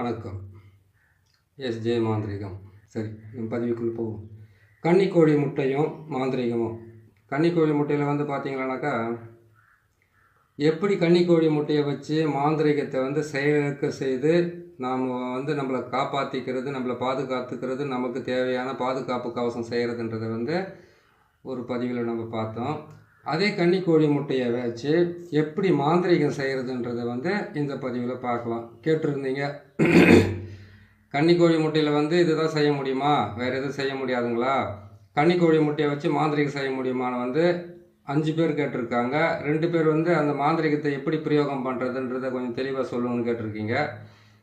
வணக்கம். எஸ்ஜே மாந்திரிகம். சரி, பதிவுக்குள் போவோம். கன்னிக்கோழி முட்டையும் மாந்திரிகமும். கன்னிக்கோழி முட்டையில் பார்த்தீங்களானாக்கா, எப்படி கன்னிக்கோழி முட்டையை வச்சு மாந்திரிகத்தை செயலிழக்க செய்து நாம் நம்மளை காப்பாற்றிக்கிறது, நம்மளை பாதுகாத்துக்கிறது, நமக்கு தேவையான பாதுகாப்பு கவசம் செய்கிறதுன்றதை ஒரு பதிவில் நம்ம பார்த்தோம். அதே கன்னிக்கோழி முட்டையை வச்சு எப்படி மாந்திரிகம் செய்கிறதுன்றதை இந்த பதிவில் பார்க்கலாம். கேட்டிருந்தீங்க, கன்னிக்கோழி முட்டையில் இதுதான் செய்ய முடியுமா, வேறு எதுவும் செய்ய முடியாதுங்களா, கன்னிக்கோழி முட்டையை வச்சு மாந்திரிகம் செய்ய முடியுமான்னு 5 பேர் கேட்டிருக்காங்க. 2 பேர் அந்த மாந்திரிகத்தை எப்படி பிரயோகம் பண்ணுறதுன்றதை கொஞ்சம் தெளிவாக சொல்லணும்னு கேட்டிருக்கீங்க.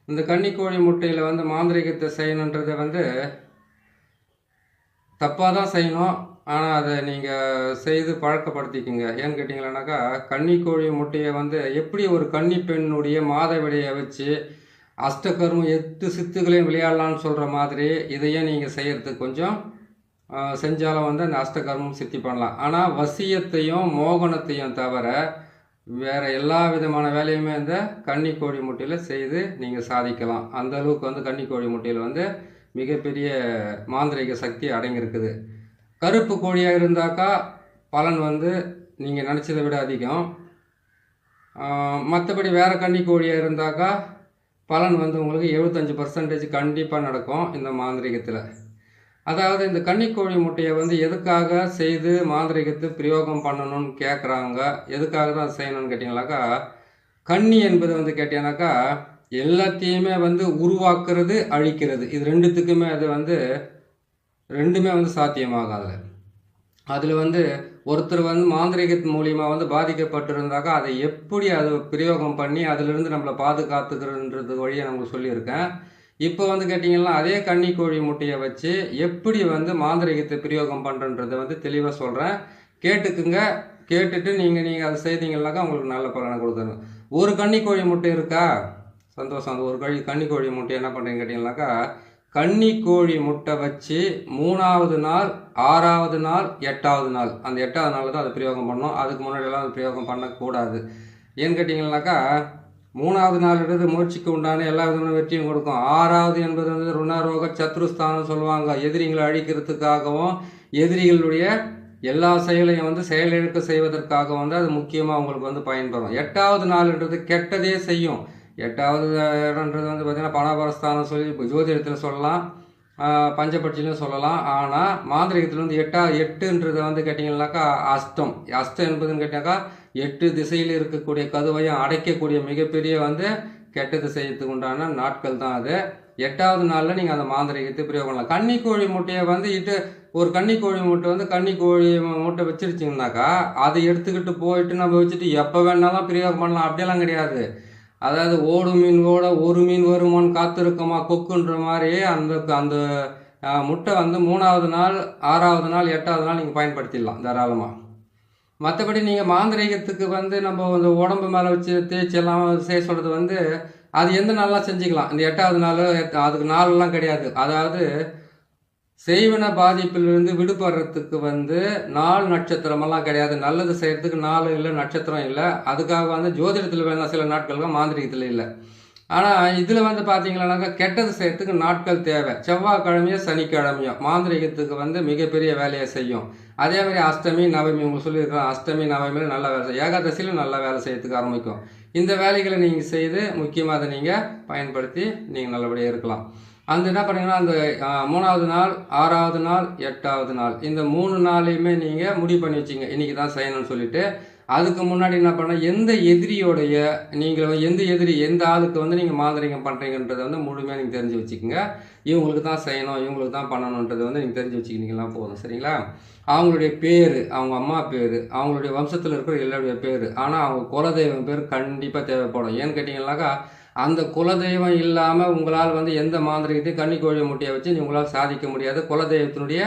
இந்த கன்னிக்கோழி முட்டையில் மாந்திரிகத்தை செய்யணுன்றதை தப்பாக தான் செய்யணும். ஆனால் அதை நீங்கள் செய்து பழக்கப்படுத்திக்கிங்க. ஏன்னு கேட்டிங்களானாக்கா, கன்னிக்கோழி முட்டையை எப்படி ஒரு கன்னி பெண்ணுடைய மாதவிடையை வச்சு அஷ்டகர்மம் 8 சித்துகளையும் விளையாடலான்னு சொல்கிற மாதிரி இதையே நீங்கள் செய்கிறதுக்கு கொஞ்சம் செஞ்சாலும் அந்த அஷ்டகர்மம் சித்தி பண்ணலாம். ஆனால் வசியத்தையும் மோகனத்தையும் தவிர வேறு எல்லா விதமான வேலையுமே இந்த கன்னிக்கோழி முட்டையில் செய்து நீங்கள் சாதிக்கலாம். அந்த அளவுக்கு கன்னிக்கோழி முட்டையில் மிகப்பெரிய மாந்திரிக சக்தி அடங்கியிருக்குது. கருப்பு கோழியாக இருந்தாக்கா பலன் நீங்கள் நினச்சதை விட அதிகம். மற்றபடி வேறு கன்னிக்கோழியாக இருந்தாக்கா பலன் உங்களுக்கு 75% கண்டிப்பாக நடக்கும் இந்த மாந்திரிகத்தில். அதாவது இந்த கன்னிக்கோழி முட்டையை எதுக்காக செய்து மாந்திரிகத்தை பிரயோகம் பண்ணணும்னு கேட்குறாங்க. எதுக்காக தான் செய்யணும்னு கேட்டிங்கனாக்கா, கன்னி என்பது கேட்டீங்கன்னாக்கா எல்லாத்தையுமே உருவாக்குறது, அழிக்கிறது. இது ரெண்டுத்துக்குமே அது ரெண்டுமே சாத்தியமாகாது. அதில் ஒருத்தர் மாந்திரிகத்தின் மூலியமாக பாதிக்கப்பட்டிருந்தாக்கா அதை எப்படி அதை பிரயோகம் பண்ணி அதிலிருந்து நம்மளை பாதுகாத்துக்கிறதுன்றது வழியை நமக்கு சொல்லியிருக்கேன். இப்போ கேட்டிங்கன்னா அதே கன்னிக்கோழி முட்டையை வச்சு எப்படி மாந்திரிகத்தை பிரயோகம் பண்ணுறன்றதை தெளிவாக சொல்கிறேன். கேட்டுக்குங்க. கேட்டுட்டு நீங்கள் அதை செய்தீங்கன்னாக்கா உங்களுக்கு நல்ல பலனை கொடுத்துருங்க. ஒரு கன்னிக்கோழி முட்டை இருக்கா, சந்தோஷம். அந்த ஒரு கன்னிக்கோழி முட்டை என்ன பண்ணுறீங்க கேட்டிங்கனாக்கா, கன்னிக்கோழி முட்டை வச்சு 3வது நாள், 6வது நாள், 8வது நாள், அந்த 8வது நாள் தான் அதை பிரயோகம் பண்ணணும். அதுக்கு முன்னாடியெல்லாம் அது பிரயோகம் பண்ணக்கூடாது. ஏன்னு கேட்டிங்கனாக்கா, 3வது நாள்ன்றது முயற்சிக்கு உண்டான எல்லா விதமான வெற்றியும் கொடுக்கும். 6வது என்பது ருணரோக சத்ருஸ்தானம் சொல்லுவாங்க. எதிரிகளை அழிக்கிறதுக்காகவும் எதிரிகளுடைய எல்லா செயலையும் செயலிழக்க செய்வதற்காக அது முக்கியமாக உங்களுக்கு பயன்படும். 8வது நாள்ன்றது கெட்டதே செய்யும். 8வது இடம்ன்றது பார்த்திங்கன்னா பணபரஸ்தானம் சொல்லி ஜோதிடத்தில் சொல்லலாம், பஞ்சபட்சிலையும் சொல்லலாம். ஆனால் மாந்திரிகத்தில் 8ன்றது கேட்டிங்கன்னாக்கா அஷ்டம். அஷ்டம் என்பதுன்னு கேட்டாக்கா 8 திசையில் இருக்கக்கூடிய கதுவையும் அடைக்கக்கூடிய மிகப்பெரிய கெட்டது செய்யறதுக்கு உண்டான நாட்கள் தான் அது. 8வது நாளில் நீங்கள் அந்த மாந்திரிகத்தை பிரயோகம் பண்ணலாம். கன்னிக்கோழி முட்டையை இட்டு ஒரு கன்னிக்கோழி முட்டை கன்னிக்கோழி முட்டை வச்சிருச்சிங்கனாக்கா அதை எடுத்துக்கிட்டு போயிட்டு நம்ம வச்சுட்டு எப்போ வேணாலும் பிரயோகம் பண்ணலாம். அப்படியெல்லாம் கிடையாது. அதாவது ஓடும் மீன் ஓட ஒரு மீன் வருமானு காத்திருக்குமா கொக்குன்ற மாதிரி அந்த முட்டை 3வது நாள், 6வது நாள், 8வது நாள் நீங்கள் பயன்படுத்திடலாம் தாராளமாக. மற்றபடி நீங்கள் மாந்திரிகத்துக்கு நம்ம இந்த உடம்பு மேலே வச்சு தேய்ச்செல்லாம் செய்ய சொல்கிறது அது எந்த நாளெலாம் செஞ்சுக்கலாம். இந்த 8வது நாள் அதுக்கு நாளெல்லாம் கிடையாது. அதாவது செய்வன பாதிப்பிலிருந்து விடுபடுறதுக்கு நாள் நட்சத்திரமெல்லாம் கிடையாது. நல்லது செய்கிறதுக்கு நாள் இல்லை, நட்சத்திரம் இல்லை. அதுக்காக ஜோதிடத்தில் வேணால் சில நாட்களுக்கு மாந்திரிகத்தில் இல்லை. ஆனால் இதில் பார்த்தீங்கன்னாக்கா கெட்டது செய்கிறதுக்கு நாட்கள் தேவை. செவ்வாய்க்கிழமையோ சனிக்கிழமையோ மாந்திரிகத்துக்கு மிகப்பெரிய வேலையை செய்யும். அதே மாதிரி அஷ்டமி நவமி உங்களுக்கு சொல்லியிருக்கிறோம். அஷ்டமி நவமியில் நல்ல வேலை செய்யும், ஏகாதசியில் நல்ல வேலை செய்யறதுக்கு ஆரம்பிக்கும். இந்த வேலைகளை நீங்கள் செய்து முக்கியமாக அதை நீங்கள் பயன்படுத்தி நீங்கள் நல்லபடியாக இருக்கலாம். என்ன பண்ணீங்கன்னா அந்த 3வது நாள், 6வது நாள், 8வது நாள், இந்த 3 நாளையுமே நீங்கள் முடிவு பண்ணி வச்சிங்க இன்றைக்கி தான் செய்யணும்னு சொல்லிட்டு. அதுக்கு முன்னாடி என்ன பண்ண, எந்த எதிரியோடைய நீங்கள் எந்த ஆளுக்கு நீங்கள் மாந்திரிகம் பண்ணுறீங்கன்றதை முழுமையாக நீங்கள் தெரிஞ்சு வச்சுக்கோங்க. இவங்களுக்கு தான் செய்யணும், இவங்களுக்கு தான் பண்ணணுன்றதை நீங்கள் தெரிஞ்சு வச்சுக்கிட்டீங்கன்னா போதும். சரிங்களா? அவங்களுடைய பேர், அவங்க அம்மா பேர், அவங்களுடைய வம்சத்தில் இருக்கிற எல்லாருடைய பேர், ஆனால் அவங்க குலதெய்வம் பேர் கண்டிப்பாக தேவைப்படும். ஏன்னு கேட்டிங்கன்னாக்கா, அந்த குலதெய்வம் இல்லாமல் உங்களால் எந்த மாந்திரிகத்தையும் கன்னிக்கோழி முட்டையை வச்சு உங்களால் சாதிக்க முடியாது. குலதெய்வத்தினுடைய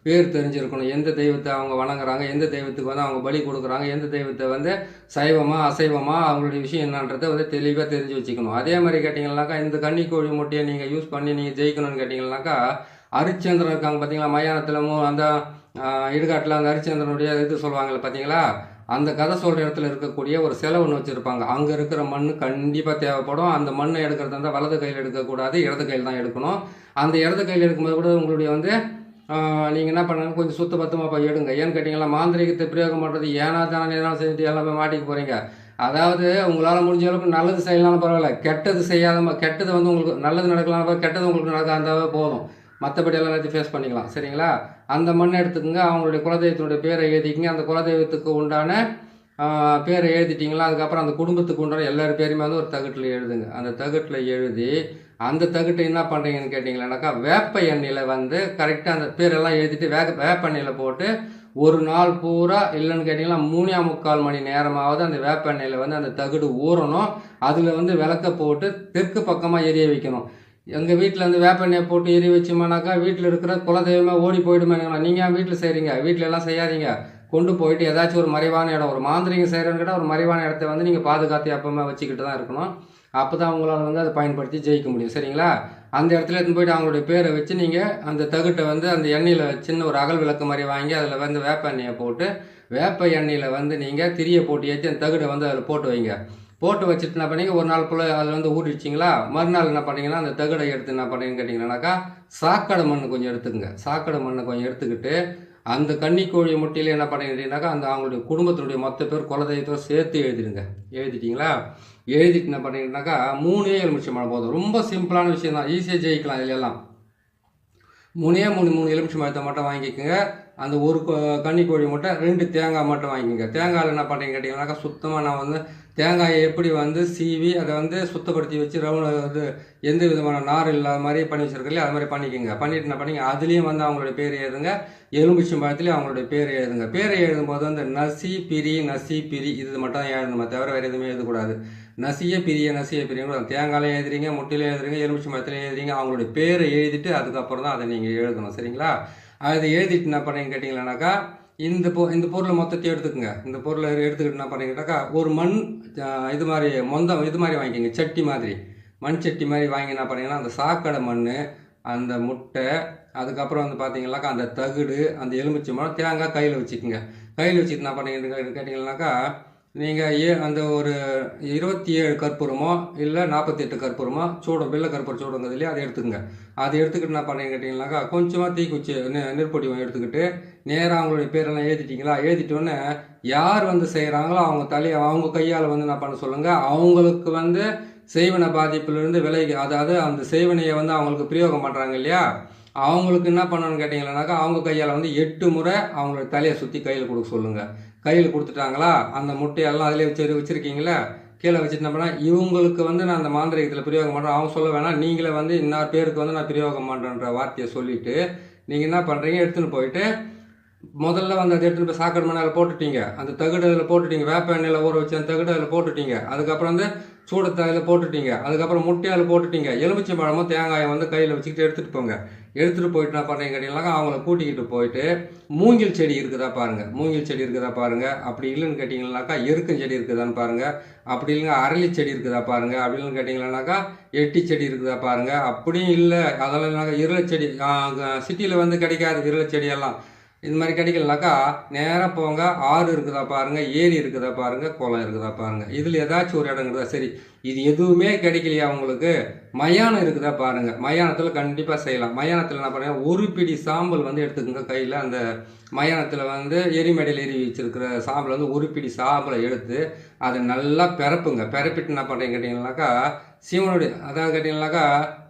பேர் தெரிஞ்சிருக்கணும். எந்த தெய்வத்தை அவங்க வணங்குறாங்க, எந்த தெய்வத்துக்கு அவங்க பலி கொடுக்குறாங்க, எந்த தெய்வத்தை சைவமா அசைவமா அவங்களுடைய விஷயம் என்னன்றதை தெளிவாக தெரிஞ்சு வச்சுக்கணும். அதே மாதிரி கேட்டிங்கன்னாக்கா, இந்த கன்னிக்கோழி முட்டையை நீங்கள் யூஸ் பண்ணி நீங்கள் ஜெயிக்கணும்னு கேட்டிங்கன்னாக்கா, ஹரிச்சந்திரன் இருக்காங்க பார்த்தீங்களா, மயானத்தில் அந்த இடுகாட்டில் அந்த ஹரிச்சந்திரனுடைய இது சொல்லுவாங்கள்ல பார்த்தீங்களா, அந்த கதை சொல்கிற இடத்துல இருக்கக்கூடிய ஒரு சிலை ஒன்று வச்சுருப்பாங்க. அங்கே இருக்கிற மண் கண்டிப்பாக தேவைப்படும். அந்த மண்ணை எடுக்கிறதா இருந்தால் வலது கையில் எடுக்கக்கூடாது, இடது கையில் தான் எடுக்கணும். அந்த இடது கையில் எடுக்கும்போது கூட உங்களுடைய வந்து நீங்கள் என்ன பண்ணுங்க, கொஞ்சம் சுத்த பத்தமாக போய் எடுங்க. ஏன்னு கேட்டிங்கன்னா, மாந்திரிகத்தை பிரயோகம் பண்ணுறது ஏனா தானே எதனா செஞ்சுட்டு எல்லாமே மாட்டிக்க போகிறீங்க. அதாவது உங்களால் முடிஞ்ச அளவுக்கு நல்லது செய்யலாம்னு பரவாயில்ல, கெட்டது செய்யாத கெட்டது வந்து உங்களுக்கு நல்லது நடக்கலாம், கெட்டது உங்களுக்கு நடக்காதாவே போதும். மற்றபடி எல்லாம் எல்லாத்தையும் ஃபேஸ் பண்ணிக்கலாம். சரிங்களா? அந்த மண்ணை எடுத்துக்கோங்க, அவங்களுடைய குலதெய்வத்தினுடைய பேரை எழுதிக்கிங்க. அந்த குலதெய்வத்துக்கு உண்டான பேரை எழுதிட்டிங்களா, அதுக்கப்புறம் அந்த குடும்பத்துக்கு உண்டான எல்லார் பேருமே வந்து ஒரு தகட்டில் எழுதுங்க. அந்த தகட்டில் எழுதி அந்த தகட்டை என்ன பண்ணுறீங்கன்னு கேட்டிங்களானாக்கா, வேப்ப எண்ணெயில் வந்து கரெக்டாக அந்த பேரெல்லாம் எழுதிட்டு வேப்ப எண்ணெயில் போட்டு ஒரு நாள் பூரா இல்லைன்னு கேட்டிங்கன்னா 3.25 மணி நேரமாவது அந்த வேப்ப எண்ணெயில் வந்து அந்த தகடு ஊறணும். அதில் வந்து விளக்க போட்டு தெற்கு பக்கமாக எரிய வைக்கணும். எங்கள் வீட்டில் வந்து வேப்ப எண்ணெயை போட்டு எரிய வச்சோம்னாக்கா வீட்டில் இருக்கிற குலதெய்வமே ஓடி போயிடுமேங்களா. நீங்கள் ஏன் வீட்டில் செய்கிறீங்க? வீட்டில் எல்லாம் செய்யாதீங்க. கொண்டு போயிட்டு ஏதாச்சும் ஒரு மறைவான இடம், ஒரு மாந்திரிகம் செய்கிறேன்னு கேட்டால் ஒரு மறைவான இடத்த வந்து நீங்கள் பாதுகாத்து எப்பவுமே வச்சுக்கிட்டு தான் இருக்கணும். அப்போ தான் உங்களால் வந்து அதை பயன்படுத்தி ஜெயிக்க முடியும். சரிங்களா? அந்த இடத்துல எடுத்துன்னு போயிட்டு அவங்களுடைய பேரை வச்சு நீங்கள் அந்த தகுட்டை வந்து அந்த எண்ணெயில் சின்ன ஒரு அகல் விளக்கு மாதிரி வாங்கி அதில் வந்து வேப்ப எண்ணெயை போட்டு வேப்ப எண்ணெயில் வந்து நீங்கள் திரியை போட்டு ஏற்றி அந்த தகுடை வந்து அதில் போட்டு வைங்க. போட்டு வச்சுட்டு என்ன பண்ணீங்க, ஒரு நாள் போல் அதில் வந்து ஊறிச்சிங்களா, மறுநாள் என்ன பண்ணீங்கன்னா அந்த தகுடை எடுத்து என்ன பண்ணீங்கன்னு கேட்டிங்கன்னாக்கா, சாக்கடை மண் கொஞ்சம் எடுத்துக்கங்க. சாக்கடை மண்ணை கொஞ்சம் எடுத்துக்கிட்டு அந்த கன்னிக்கோழி முட்டையில் என்ன பண்ணிக்கிட்டீங்கன்னாக்கா, அந்த அவங்களுடைய குடும்பத்தினுடைய மொத்த பேர் குலதெய்வத்தோடு சேர்த்து எழுதிடுங்க. எழுதிட்டிங்களா? எழுதிட்டு என்ன பண்ணிக்கிட்டீங்கன்னாக்கா 3 எலுமிச்சம்பழம் போதும். ரொம்ப சிம்பிளான விஷயம் தான், ஈஸியாக ஜெயிக்கலாம். இதில் எல்லாம் 3 எலுமிச்சம்பழத்தை மட்டும் வாங்கிக்கோங்க. அந்த ஒரு கன்னிக்கோழி முட்டை, 2 தேங்காய் மட்டும் வாங்கிக்கோங்க. தேங்காயில் என்ன பண்ணுறீங்க கேட்டிங்கன்னாக்கா, சுத்தமாக நான் வந்து தேங்காயை எப்படி வந்து சீவி அதை வந்து சுத்தப்படுத்தி வச்சு இது எந்த விதமான நார் இல்லாத மாதிரி பண்ணி வச்சுருக்கலையே அது மாதிரி பண்ணிக்கோங்க. பண்ணிட்டு என்ன பண்ணிங்க, அதுலேயும் வந்து அவங்களுடைய பேர் எழுதுங்க. எலுமிச்சம்பழத்துலேயும் அவங்களுடைய பேர் எழுதுங்க. பேரை எழுதும்போது வந்து நசி பிரி இது மட்டும் தான் எழுதணுமே தவிர வேறு எதுவுமே எழுதக்கூடாது. நசிய பிரியும் தேங்காயிலையும் எழுதுறீங்க, முட்டையிலையும் எழுதுறீங்க, எலுமிச்சம்பழத்துலையும் எழுதுறீங்க. அவங்களுடைய பேரை எழுதிட்டு அதுக்கப்புறம் தான் அதை நீங்கள் எழுதணும். சரிங்களா? அதை எழுதிட்டு என்ன பண்ணீங்கன்னு கேட்டிங்களானாக்கா, இந்த பொருளை மொத்தத்தையும் எடுத்துக்கோங்க. இந்த பொருளை எடுத்துக்கிட்டு என்ன பண்ணிக்கிட்டாக்கா, ஒரு மண் இது மாதிரி இது மாதிரி வாங்கிக்கோங்க. சட்டி மாதிரி, மண் சட்டி மாதிரி வாங்கி என்ன பண்ணிங்கன்னா, அந்த சாக்கடை மண், அந்த முட்டை, அதுக்கப்புறம் வந்து பார்த்தீங்கன்னாக்கா அந்த தகுடு, அந்த எலுமிச்சம்பழம், தேங்காய் கையில் வச்சுக்கோங்க. கையில் வச்சுட்டு என்ன பண்ணிக்கிட்டு கேட்டிங்கன்னாக்கா, நீங்கள் அந்த ஒரு 27 கற்பூரமோ இல்லை 48 கற்பூரமோ சூடம் வெள்ளை கற்பூரம் சூடங்கிறது இல்லையா, அதை எடுத்துக்கோங்க. அதை எடுத்துக்கிட்டு என்ன பண்ணீங்க கேட்டிங்கன்னாக்கா, கொஞ்சமாக தீக்குச்சி நெருப்பொடி எடுத்துக்கிட்டு நேராக அவங்களுடைய பேரெல்லாம் எழுதிட்டிங்களா, எழுதிட்டோன்னே யார் வந்து செய்கிறாங்களோ அவங்க கையால் வந்து என்ன பண்ண சொல்லுங்கள். அவங்களுக்கு வந்து செய்வன பாதிப்பிலிருந்து விலகி, அதாவது அந்த செய்வனையை வந்து அவங்களுக்கு பிரயோகம் பண்ணுறாங்க இல்லையா, அவங்களுக்கு என்ன பண்ணணும்னு கேட்டிங்கன்னாக்கா, அவங்க கையால் வந்து 8 முறை அவங்களோட தலையை சுற்றி கையில் கொடுக்க சொல்லுங்கள். கையில் கொடுத்துட்டாங்களா, அந்த முட்டையெல்லாம் அதிலே வச்சுருக்கீங்களா, கீழே வச்சுட்டு என்ன பண்ணால், இவங்களுக்கு வந்து நான் அந்த மாந்திரிகத்தில் பிரயோகம் பண்ணுறேன், அவங்க சொல்ல வேணாம், நீங்களே வந்து இன்னார் பேருக்கு வந்து நான் பிரயோகம் பண்ணுறேன்ற வார்த்தையை சொல்லிவிட்டு நீங்கள் என்ன பண்ணுறீங்க, எடுத்துன்னு போயிட்டு முதல்ல வந்து அதை எடுத்துகிட்டு போய் சாக்கடை மண்ணில் போட்டுட்டீங்க. அந்த தகுடு அதில் போட்டுட்டீங்க. வேப்ப எண்ணெயில் ஊற வச்சு அந்த தகுடு அதில் போட்டுட்டீங்க. அதுக்கப்புறம் வந்து சூடத்தாயில் போட்டுட்டீங்க. அதுக்கப்புறம் முட்டையால் போட்டுட்டீங்க. எலுமிச்சை பழமும் தேங்காயம் வந்து கையில் வச்சுக்கிட்டு எடுத்துகிட்டு போங்க. எடுத்துகிட்டு போயிட்டு என்ன பண்ணுறீங்க கேட்டிங்கனாக்கா, அவங்கள கூட்டிக்கிட்டு போயிட்டு மூங்கில் செடி இருக்குதா பாருங்கள். மூங்கில் செடி இருக்குதா பாருங்கள். அப்படி இல்லைன்னு கேட்டிங்கன்னாக்கா செடி இருக்குதான்னு பாருங்கள். அப்படி இல்லைங்க அரளி செடி இருக்குதா பாருங்கள். அப்படி இல்லைன்னு கேட்டிங்கன்னாக்கா எட்டி செடி இருக்குதா பாருங்கள். அப்படியும் இல்லை, அதெல்லாம் இல்லைனாக்கா இருளை செடி, சிட்டியில் வந்து கிடைக்காது இருளை செடியெல்லாம். இது மாதிரி கிடைக்கலனாக்கா நேராக போங்க. ஆறு இருக்குதா பாருங்கள், ஏரி இருக்குதா பாருங்கள், குளம் இருக்குதா பாருங்கள். இதில் ஏதாச்சும் ஒரு இடம் இருக்குதா, சரி இது எதுவுமே கிடைக்கலையா உங்களுக்கு, மயானம் இருக்குதா பாருங்கள். மயானத்தில் கண்டிப்பாக செய்யலாம். மயானத்தில் என்ன பண்ணுங்கள், ஒரு பிடி சாம்பல் வந்து எடுத்துக்கோங்க கையில். அந்த மயானத்தில் வந்து எரிமடையில் எரி வச்சுருக்கிற சாம்பல் வந்து ஒரு பிடி சாம்பலை எடுத்து அதை நல்லா பிறப்புங்க. பிறப்பிட்டு என்ன பண்ணுறீங்க கேட்டிங்கன்னாக்கா, சிவனுடைய அதாவது கேட்டிங்கனாக்கா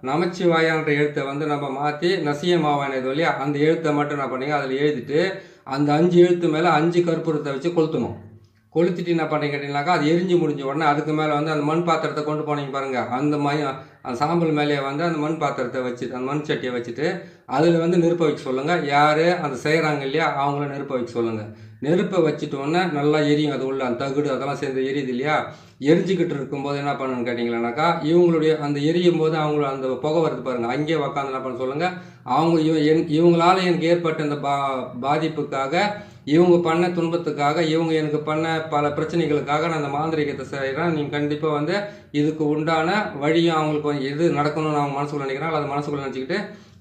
நமச்சிவாயான்ற எழுத்தை வந்து நம்ம மாற்றி நசியமாவான இது இல்லையா, அந்த எழுத்தை மட்டும் என்ன பண்ணீங்க அதில் எழுதிட்டு அந்த 5 எழுத்து மேலே 5 கற்பூரத்தை வச்சு கொளுத்தணும். கொளுத்திட்டு என்ன பண்ணீங்க கேட்டிங்கனாக்கா, அது எரிஞ்சு முடிஞ்ச உடனே அதுக்கு மேலே வந்து அந்த மண் பாத்திரத்தை கொண்டு போனீங்க பாருங்கள், அந்த சாம்பல் மேலேயே வந்து அந்த மண் பாத்திரத்தை வச்சுட்டு அந்த மண் சட்டியை வச்சுட்டு அதில் வந்து நெருப்பை வைக்க சொல்லுங்கள். யார் அந்த செய்கிறாங்க இல்லையா அவங்கள நெருப்பை வைக்க சொல்லுங்கள். நெருப்பை வச்சுட்டோன்னே நல்லா எரியும். அது உள்ள அந்த தகுடு அதெல்லாம் சேர்ந்து எரியுது இல்லையா, எரிஞ்சிக்கிட்டு இருக்கும்போது என்ன பண்ணணும்னு கேட்டிங்களானாக்கா, இவங்களுடைய அந்த எரியும் போது அவங்கள அந்த புகை வருது பாருங்கள், அங்கேயே உக்காந்து என்ன பண்ண சொல்லுங்கள். அவங்க இவங்களால் எனக்கு ஏற்பட்ட இந்த பாதிப்புக்காக, இவங்க பண்ண துன்பத்துக்காக, இவங்க எனக்கு பண்ண பல பிரச்சனைகளுக்காக நான் அந்த மாந்திரிகத்தை செய்கிறேன். நீங்கள் கண்டிப்பாக வந்து இதுக்கு உண்டான வழியும் அவங்களுக்கு எது நடக்கணும்னு அவங்க மனசுக்குள்ள நினைக்கிறாங்க அதை மனசுக்குள்ள நினச்சிக்கிட்டு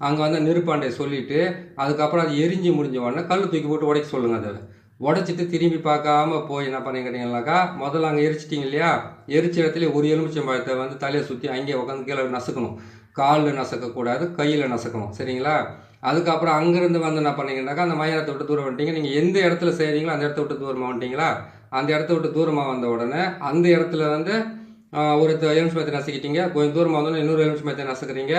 அங்கே வந்து நெருப்பாண்டையை சொல்லிவிட்டு அதுக்கப்புறம் அது எரிஞ்சு முடிஞ்ச உடனே கல் தூக்கி போட்டு உடைக்க சொல்லுங்கள். அதில் உடச்சிட்டு திரும்பி பார்க்காம போய் என்ன பண்ணி கேட்டிங்கனாக்கா, முதல்ல அங்கே எரிச்சிட்டிங்க இல்லையா, எரிச்ச இடத்துல ஒரு எலுமிச்சம்பழத்தை வந்து தலையை சுற்றி அங்கேயே உட்காந்து கீழே நசுக்கணும். காலில் நசுக்கக்கூடாது, கையில் நசுக்கணும். சரிங்களா? அதுக்கப்புறம் அங்கேருந்து வந்து என்ன பண்ணீங்கன்னாக்கா, அந்த மயானத்தை விட்டு தூரம் வந்துட்டீங்க. நீங்கள் எந்த இடத்துல செய்கிறீங்களோ அந்த இடத்த விட்டு தூரமாக வந்துட்டீங்களா, அந்த இடத்த விட்டு தூரமாக வந்த உடனே அந்த இடத்துல வந்து ஒரு எலுமிச்சம்பழத்தை நசுக்கிட்டீங்க. கொஞ்சம் தூரமாக வந்தோடனே இன்னொரு எலுமிச்சம்பழத்தை நசுக்கிறீங்க.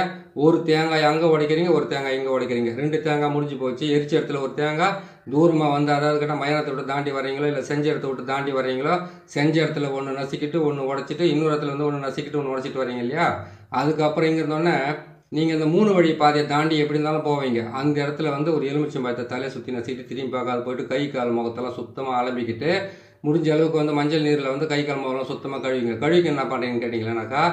ஒரு தேங்காய் அங்கே உடைக்கிறீங்க, ஒரு தேங்காய் இங்கே உடைக்கிறீங்க. 2 தேங்காய் முடிஞ்சு போச்சு. எரிச்ச இடத்துல ஒரு தேங்காய், தூரமாக வந்து அதாவது கேட்டால் மயானத்தை விட்டு தாண்டி வரீங்களோ இல்லை செஞ்ச இடத்த விட்டு தாண்டி வரீங்களோ, செஞ்ச இடத்துல ஒன்று நசுக்கிட்டு ஒன்று உடைச்சிட்டு இன்னொரு இடத்துல வந்து ஒன்று நசுக்கிட்டு ஒன்று உடைச்சிட்டு வரீங்க இல்லையா. அதுக்கப்புறம் இங்கே இருந்தோடனே நீங்கள் இந்த 3 வழி பாதையை தாண்டி எப்படி இருந்தாலும் போவீங்க. அந்த இடத்துல வந்து ஒரு எலுமிச்சம்பழத்தை தலையை சுற்றி நசுக்கிட்டு திரும்பி பார்க்காத போயிட்டு கை கால் முகத்தெல்லாம் சுத்தமாக அலம்பிக்கிட்டு, முடிஞ்ச அளவுக்கு வந்து மஞ்சள் நீரில் வந்து கை கால் முகம்லாம் சுத்தமாக கழுவிங்க. கழுவிக்கு என்ன பண்ணுறீங்கன்னு கேட்டிங்கன்னாக்கா,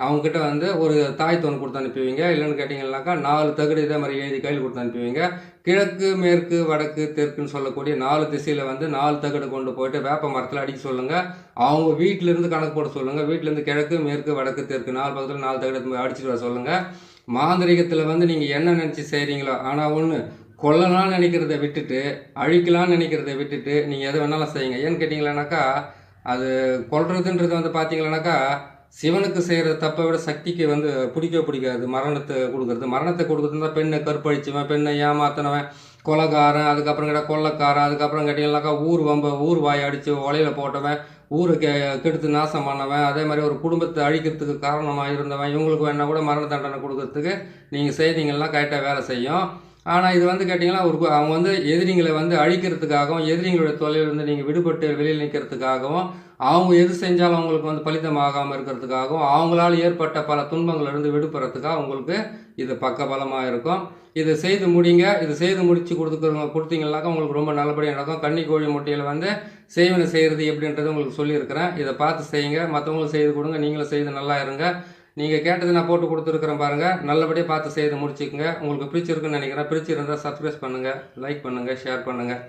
அவங்ககிட்ட வந்து ஒரு தாயத்தோன் கொடுத்து அனுப்புவீங்க. இல்லைன்னு கேட்டிங்கன்னாக்கா 4 தகடு இதே மாதிரி எழுதி கையில் கொடுத்து அனுப்புவீங்க. கிழக்கு, மேற்கு, வடக்கு, தெற்குன்னு சொல்லக்கூடிய 4 திசையில் வந்து 4 தகடு கொண்டு போயிட்டு வேப்ப மரத்தில் அடிக்க சொல்லுங்கள். அவங்க வீட்டிலேருந்து கணக்கு போட சொல்லுங்கள். வீட்டிலேருந்து கிழக்கு, மேற்கு, வடக்கு, தெற்கு 4 பக்கத்தில் 4 தகடு அடிச்சுட்டு வர சொல்லுங்கள். மாந்திரிகத்தில் வந்து நீங்கள் என்ன நினச்சி செய்கிறீங்களோ, ஆனால் ஒன்று கொல்லலாம்னு நினைக்கிறத விட்டுட்டு, அழிக்கலாம்னு நினைக்கிறத விட்டுட்டு நீங்கள் எது வேணாலும் செய்யுங்க. ஏன்னு கேட்டிங்களானாக்கா, அது கொல்றதுன்றது வந்து பார்த்தீங்களானாக்கா, சிவனுக்கு செய்கிற தப்பை விட சக்திக்கு வந்து பிடிக்காது. மரணத்தை கொடுக்குறதுனா பெண்ணை கற்பழிச்சவன், பெண்ணை ஏமாத்தினவன், கொலைகாரன், அதுக்கப்புறம் கேட்டால் கொள்ளைக்காரன், அதுக்கப்புறம் கேட்டிங்கனாக்கா ஊர் வாய் அடித்து ஒலையில் போட்டவன், ஊரை கெடுத்து நாசம் பண்ணவன், அதே மாதிரி ஒரு குடும்பத்தை அழிக்கிறதுக்கு காரணமாக இருந்தவன், இவங்களுக்கு வேணால் கூட மரண தண்டனை கொடுக்கறதுக்கு நீங்கள் செய்தீங்கன்னா கரெக்டாக வேலை செய்யும். ஆனால் இது வந்து கேட்டிங்கன்னா அவங்க வந்து எதிரிங்களை வந்து அழிக்கிறதுக்காகவும், எதிரிங்களுடைய தொல்லையிலிருந்து நீங்கள் விடுபட்டு வெளியில் நிற்கிறதுக்காகவும், அவங்க எது செஞ்சாலும் அவங்களுக்கு வந்து பலிதமாகாமல் இருக்கிறதுக்காகவும், அவங்களால் ஏற்பட்ட பல துன்பங்களிலிருந்து விடுபடுறதுக்காக உங்களுக்கு இது பக்கபலமாக இருக்கும். இதை செய்து முடிங்க. இது செய்து முடித்து கொடுத்தீங்கன்னாக்கா உங்களுக்கு ரொம்ப நல்லபடியாக நடக்கும். கன்னிக்கோழி முட்டையில் வந்து செய்வனை செய்கிறது எப்படின்றது உங்களுக்கு சொல்லியிருக்கிறேன். இதை பார்த்து செய்யுங்க. மற்றவங்களும் செய்து கொடுங்க. நீங்களும் செய்து நல்லா இருங்க. நீங்கள் கேட்டது நான் போட்டு கொடுத்துருக்குறேன் பாருங்கள். நல்லபடியாக பார்த்து செய்து முடிச்சுக்குங்க. உங்களுக்கு பிடிச்சிருக்குன்னு நினைக்கிறேன். பிடிச்சிருந்தால் சப்ஸ்கிரைப் பண்ணுங்கள், லைக் பண்ணுங்கள், ஷேர் பண்ணுங்கள்.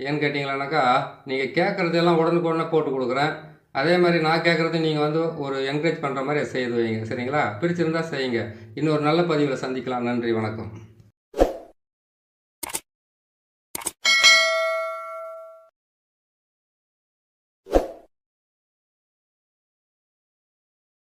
ஏன்னு கேட்டிங்களானாக்கா, நீங்கள் கேட்குறதெல்லாம் உடனுக்குடனே போட்டு கொடுக்குறேன். அதே மாதிரி நான் கேட்குறது நீங்கள் வந்து ஒரு என்கரேஜ் பண்ணுற மாதிரி செய்து வைங்க. சரிங்களா? பிடிச்சிருந்தால் செய்யுங்க. இன்னொரு நல்ல பதிவில் சந்திக்கலாம். நன்றி, வணக்கம்.